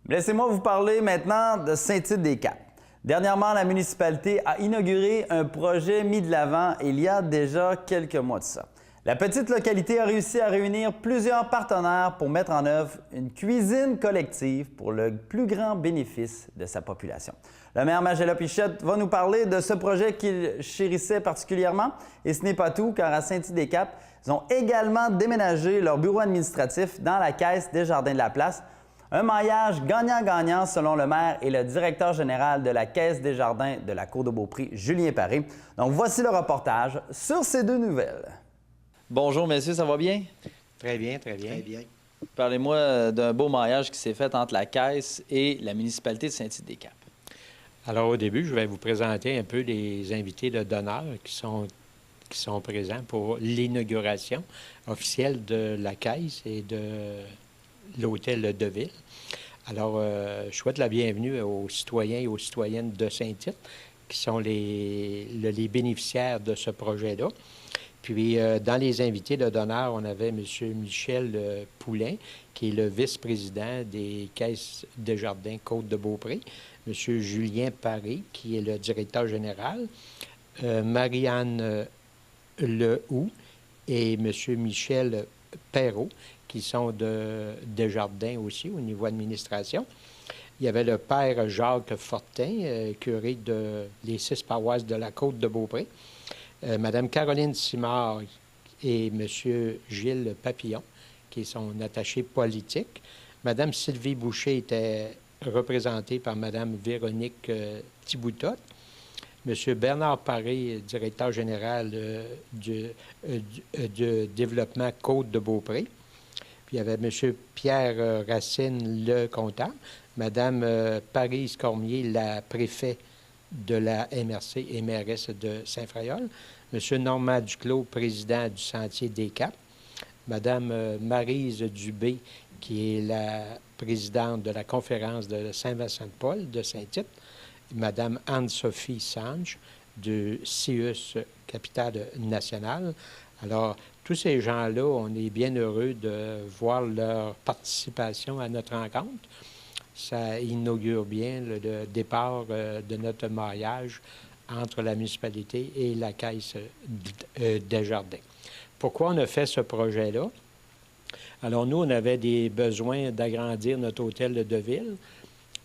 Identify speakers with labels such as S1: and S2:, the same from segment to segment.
S1: Laissez-moi vous parler maintenant de Saint-Tite-des-Caps. Dernièrement, la municipalité a inauguré un projet mis de l'avant il y a déjà quelques mois de ça. La petite localité a réussi à réunir plusieurs partenaires pour mettre en œuvre une cuisine collective pour le plus grand bénéfice de sa population. Le maire Magella Pichette va nous parler de ce projet qu'il chérissait particulièrement. Et ce n'est pas tout, car à Saint-Tite-des-Caps, ils ont également déménagé leur bureau administratif dans la caisse des Jardins de la Place. Un maillage gagnant-gagnant selon le maire et le directeur général de la Caisse des Jardins de la Cour de Beaupré, Julien Paré. Donc voici le reportage sur ces deux nouvelles. Bonjour messieurs, ça va bien?
S2: Très bien, très bien.
S3: Très bien.
S1: Parlez-moi d'un beau maillage qui s'est fait entre la Caisse et la municipalité de Saint-Tite-des-Caps.
S2: Alors au début, je vais vous présenter un peu les invités d'honneur qui sont présents pour l'inauguration officielle de la Caisse et de l'hôtel de ville. Alors, je souhaite la bienvenue aux citoyens et aux citoyennes de Saint-Tite, qui sont les bénéficiaires de ce projet-là. Puis, dans les invités d'honneur, on avait M. Michel Poulain, qui est le vice-président des Caisses des Jardins Côte-de-Beaupré, M. Julien Paré, qui est le directeur général, Marianne Lehoux et M. Michel Perrault, qui sont de Desjardins aussi au niveau administration. Il y avait le père Jacques Fortin, curé de les 6 paroisses de la Côte-de-Beaupré, Mme Caroline Simard et M. Gilles Papillon, qui est son attaché politique. Mme Sylvie Boucher était représentée par Mme Véronique Thiboutot. M. Bernard Paré, directeur général du développement Côte-de-Beaupré. Puis il y avait M. Pierre Racine, le comptable. Mme Paris Cormier, la préfet de la MRC et mairesse de Saint-Frayol. M. Normand Duclos, président du Sentier des Caps. Mme Maryse Dubé, qui est la présidente de la conférence de Saint-Vincent-de-Paul de Saint-Tite. Mme Anne-Sophie Sange, du CIUS Capitale Nationale. Alors, tous ces gens-là, on est bien heureux de voir leur participation à notre rencontre. Ça inaugure bien le départ de notre maillage entre la municipalité et la Caisse des Jardins. Pourquoi on a fait ce projet-là? Alors, nous, on avait des besoins d'agrandir notre hôtel de ville.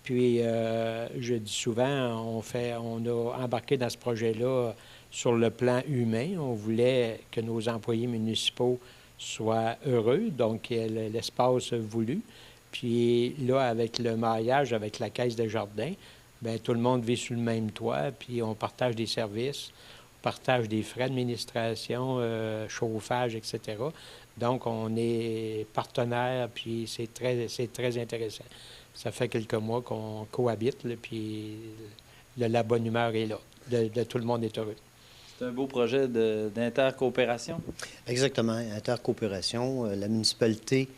S2: Puis, je dis souvent, on a embarqué dans ce projet-là sur le plan humain. On voulait que nos employés municipaux soient heureux, donc l'espace voulu. Puis là, avec le maillage, avec la Caisse des Jardins, bien, tout le monde vit sous le même toit, puis on partage des services, on partage des frais d'administration, chauffage, etc. Donc, on est partenaires, puis c'est très intéressant. Ça fait quelques mois qu'on cohabite, là, puis la bonne humeur est là. Tout le monde est heureux.
S1: C'est un beau projet d'intercoopération.
S3: Exactement, intercoopération. La municipalité,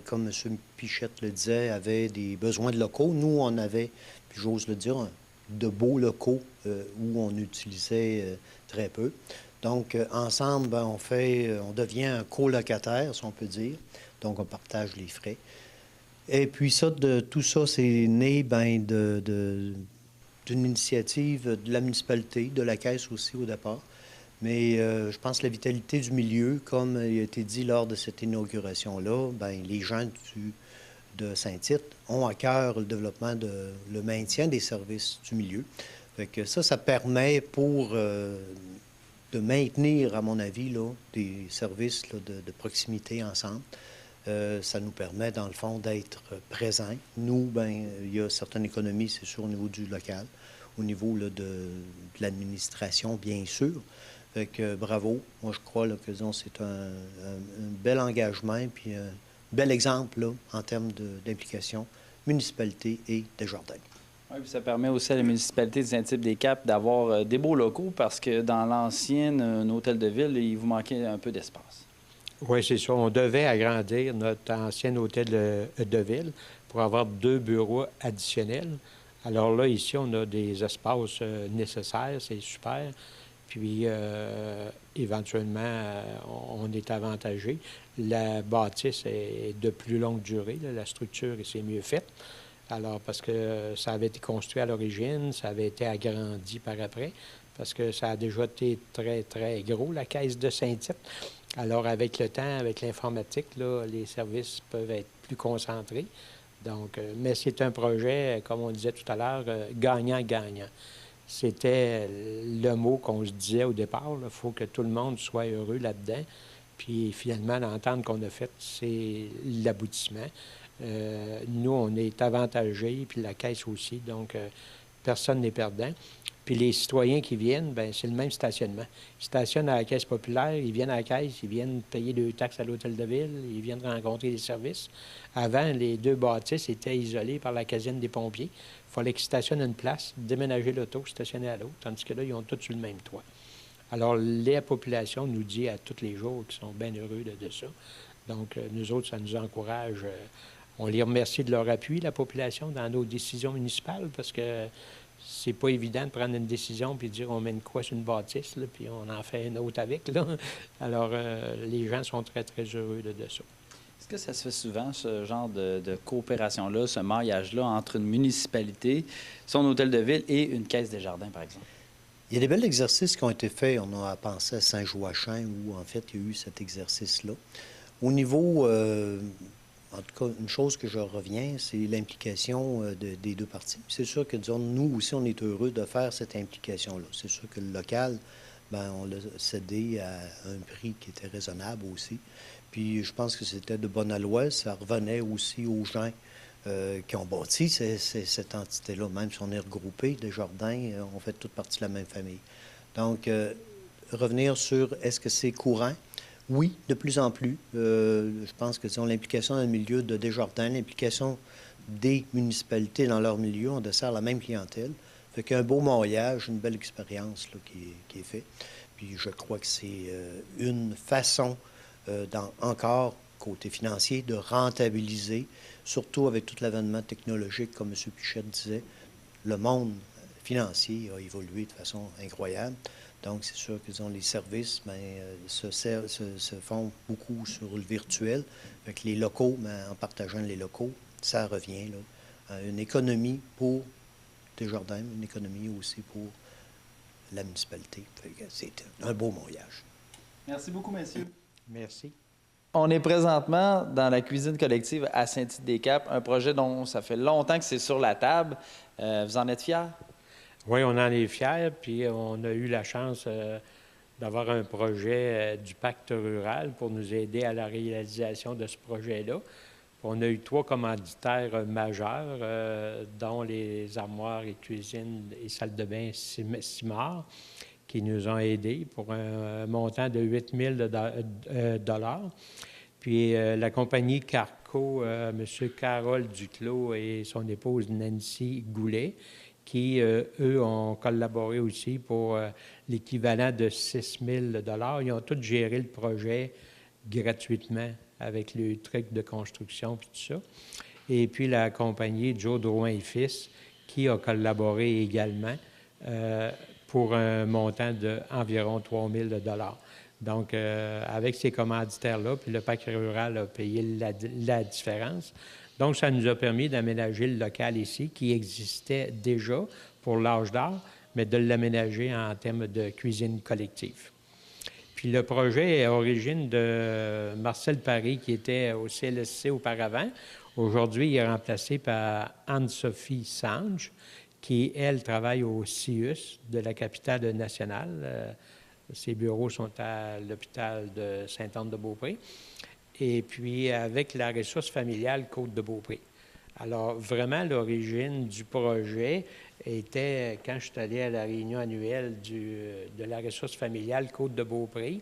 S3: comme M. Pichette le disait, avait des besoins de locaux. Nous, on avait, puis j'ose le dire, de beaux locaux où on utilisait très peu. Donc, ensemble, ben, on devient un colocataire, si on peut dire. Donc, on partage les frais. Et puis tout ça, c'est né d'une initiative de la municipalité, de la Caisse aussi au départ. Mais je pense que la vitalité du milieu, comme il a été dit lors de cette inauguration-là, bien, les gens de Saint-Tite ont à cœur le développement, le maintien des services du milieu. Fait que ça permet de maintenir, à mon avis, là, des services là, de proximité ensemble. Ça nous permet, dans le fond, d'être présents. Nous, bien, il y a certaines économies, c'est sûr, au niveau du local, au niveau là, de l'administration, bien sûr. Fait que bravo. Moi, je crois là, que c'est un bel engagement puis un bel exemple là, en termes d'implication municipalité et Desjardins.
S1: Oui, puis ça permet aussi à la municipalité de Saint-Tite-des-Caps d'avoir des beaux locaux parce que dans l'ancien hôtel de ville, il vous manquait un peu d'espace.
S2: Oui, c'est ça. On devait agrandir notre ancien hôtel de ville pour avoir 2 bureaux additionnels. Alors là, ici, on a des espaces nécessaires, c'est super. Puis, éventuellement, on est avantagé. La bâtisse est de plus longue durée, là, la structure, c'est mieux faite. Alors, parce que ça avait été construit à l'origine, ça avait été agrandi par après, parce que ça a déjà été très, très gros, la caisse de Saint-Tite. Alors, avec le temps, avec l'informatique, là, les services peuvent être plus concentrés. Donc, mais c'est un projet, comme on disait tout à l'heure, gagnant-gagnant. C'était le mot qu'on se disait au départ. Il faut que tout le monde soit heureux là-dedans. Puis finalement, l'entente qu'on a faite, c'est l'aboutissement. Nous, on est avantagés, puis la Caisse aussi. Donc, personne n'est perdant. Puis les citoyens qui viennent, bien, c'est le même stationnement. Ils stationnent à la Caisse populaire, ils viennent à la Caisse, ils viennent payer leurs taxes à l'Hôtel de Ville, ils viennent rencontrer les services. Avant, les deux bâtisses étaient isolées par la caserne des pompiers. Il fallait qu'ils stationnent à une place, déménager l'auto, stationner à l'autre, tandis que là, ils ont tous sur le même toit. Alors, la population nous dit à tous les jours qu'ils sont bien heureux de ça. Donc, nous autres, ça nous encourage. On les remercie de leur appui, la population, dans nos décisions municipales, parce que c'est pas évident de prendre une décision puis de dire on met une croix sur une bâtisse, là, puis on en fait une autre avec. Là. Alors, les gens sont très, très heureux de ça.
S1: Est-ce que ça se fait souvent, ce genre de coopération-là, ce maillage-là entre une municipalité, son hôtel de ville et une caisse des jardins, par exemple?
S3: Il y a des bels exercices qui ont été faits. On a pensé à Saint-Joachim où, en fait, il y a eu cet exercice-là. Au niveau, en tout cas, une chose que je reviens, c'est l'implication des deux parties. C'est sûr que, disons, nous aussi, on est heureux de faire cette implication-là. C'est sûr que le local, bien, on l'a cédé à un prix qui était raisonnable aussi. Puis je pense que c'était de bonne aloi. Ça revenait aussi aux gens qui ont bâti cette entité-là. Même si on est regroupés, Desjardins, on fait toute partie de la même famille. Donc, revenir sur est-ce que c'est courant? Oui, de plus en plus. Je pense que disons, l'implication dans le milieu de Desjardins, l'implication des municipalités dans leur milieu, on dessert la même clientèle. Fait qu'il y a un beau maillage, une belle expérience là, qui est faite. Puis je crois que c'est une façon, encore côté financier, de rentabiliser, surtout avec tout l'avènement technologique, comme M. Pichette disait. Le monde financier a évolué de façon incroyable. Donc, c'est sûr que disons, les services bien, se font beaucoup sur le virtuel. Avec les locaux, bien, en partageant les locaux, ça revient là, à une économie pour Desjardins, une économie aussi pour la municipalité. C'est un beau maillage.
S1: Merci beaucoup, messieurs.
S2: Merci.
S1: On est présentement dans la cuisine collective à Saint-Tite-des-Caps, un projet dont ça fait longtemps que c'est sur la table. Vous en êtes fiers?
S2: Oui, on en est fiers, puis on a eu la chance d'avoir un projet du pacte rural pour nous aider à la réalisation de ce projet-là. On a eu 3 commanditaires majeurs, dont les armoires et cuisines et salles de bain Simard, qui nous ont aidés pour un montant de 8 000 $. Puis la compagnie Carco, M. Carole Duclos et son épouse Nancy Goulet, qui, eux, ont collaboré aussi pour l'équivalent de 6 000 $. Ils ont tous géré le projet gratuitement avec le truc de construction et tout ça. Et puis la compagnie Joe Drouin et Fils, qui a collaboré également pour un montant d'environ 3 000 $. Donc, avec ces commanditaires-là, puis le pacte rural a payé la différence. Donc, ça nous a permis d'aménager le local ici, qui existait déjà pour l'âge d'or, mais de l'aménager en termes de cuisine collective. Puis le projet est à origine de Marcel Paris, qui était au CLSC auparavant. Aujourd'hui, il est remplacé par Anne-Sophie Sange, qui, elle, travaille au CIUS de la capitale nationale. Ses bureaux sont à l'hôpital de Sainte-Anne-de-Beaupré. Et puis avec la ressource familiale Côte-de-Beaupré. Alors, vraiment, l'origine du projet était, quand je suis allé à la réunion annuelle de la ressource familiale Côte-de-Beaupré,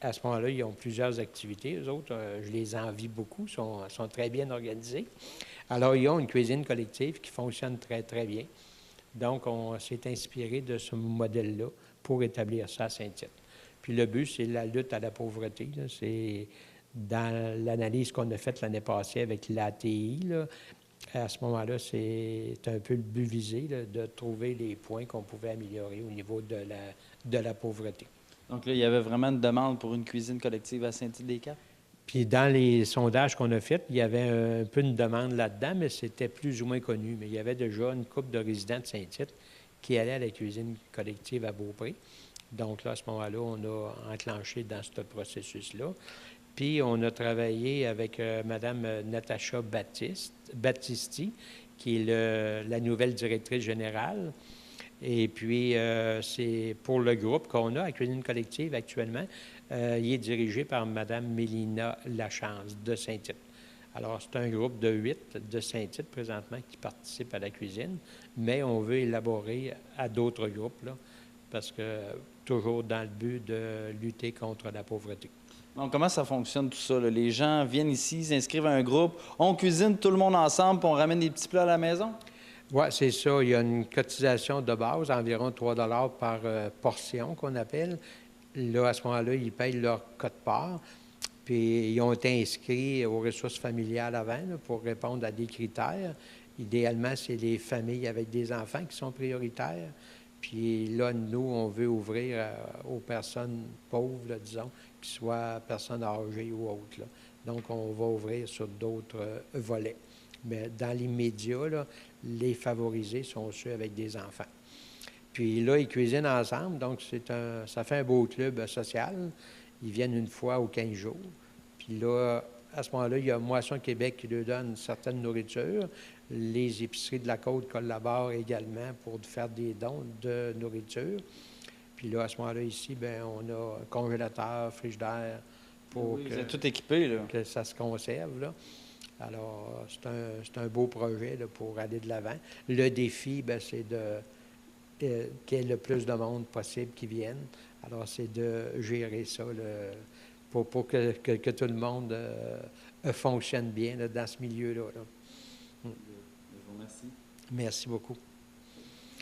S2: à ce moment-là, ils ont plusieurs activités. Eux autres, je les envie beaucoup, sont très bien organisés. Alors, ils ont une cuisine collective qui fonctionne très, très bien. Donc, on s'est inspiré de ce modèle-là pour établir ça à Saint-Tite. Puis le but, c'est la lutte à la pauvreté. Là. C'est dans l'analyse qu'on a faite l'année passée avec l'ATI, là, à ce moment-là, c'est un peu le but visé, là, de trouver les points qu'on pouvait améliorer au niveau de la pauvreté.
S1: Donc là, il y avait vraiment une demande pour une cuisine collective à Saint-Tite-des-Caps?
S2: Puis dans les sondages qu'on a faits, il y avait un peu une demande là-dedans, mais c'était plus ou moins connu. Mais il y avait déjà une couple de résidents de Saint-Tite qui allaient à la cuisine collective à Beaupré. Donc là, à ce moment-là, on a enclenché dans ce processus-là. Puis on a travaillé avec Mme Natacha Battisti, qui est la nouvelle directrice générale. Et puis, c'est pour le groupe qu'on a à Cuisine collective actuellement. Il est dirigé par Mme Mélina Lachance de Saint-Tite. Alors, c'est un groupe de 8 de Saint-Tite présentement qui participe à la cuisine, mais on veut élaborer à d'autres groupes, là, parce que toujours dans le but de lutter contre la pauvreté.
S1: Donc, comment ça fonctionne tout ça, là? Les gens viennent ici, s'inscrivent à un groupe, on cuisine tout le monde ensemble, puis on ramène des petits plats à la maison?
S2: Oui, c'est ça. Il y a une cotisation de base, environ 3 par portion qu'on appelle. Là, à ce moment-là, ils payent leur quote-part. Puis, ils ont été inscrits aux ressources familiales avant là, pour répondre à des critères. Idéalement, c'est les familles avec des enfants qui sont prioritaires. Puis là, nous, on veut ouvrir aux personnes pauvres, là, disons, qui soient personnes âgées ou autres, là. Donc, on va ouvrir sur d'autres volets. Mais dans l'immédiat, là, les favorisés sont ceux avec des enfants. Puis là, ils cuisinent ensemble, donc ça fait un beau club social. Ils viennent une fois aux 15 jours. Puis là, à ce moment-là, il y a Moisson Québec qui leur donne certaines nourritures. Les épiceries de la Côte collaborent également pour faire des dons de nourriture. Puis là, à ce moment-là, ici, bien, on a un congélateur, frigidaire, pour
S1: Oui, vous êtes tout équipé, là.
S2: que ça se conserve, là. Alors, c'est un beau projet là, pour aller de l'avant. Le défi, bien, c'est qu'il y ait le plus de monde possible qui vienne. Alors, c'est de gérer ça pour que tout le monde fonctionne bien là, dans ce milieu-là. Là.
S1: Je vous remercie.
S2: Merci beaucoup.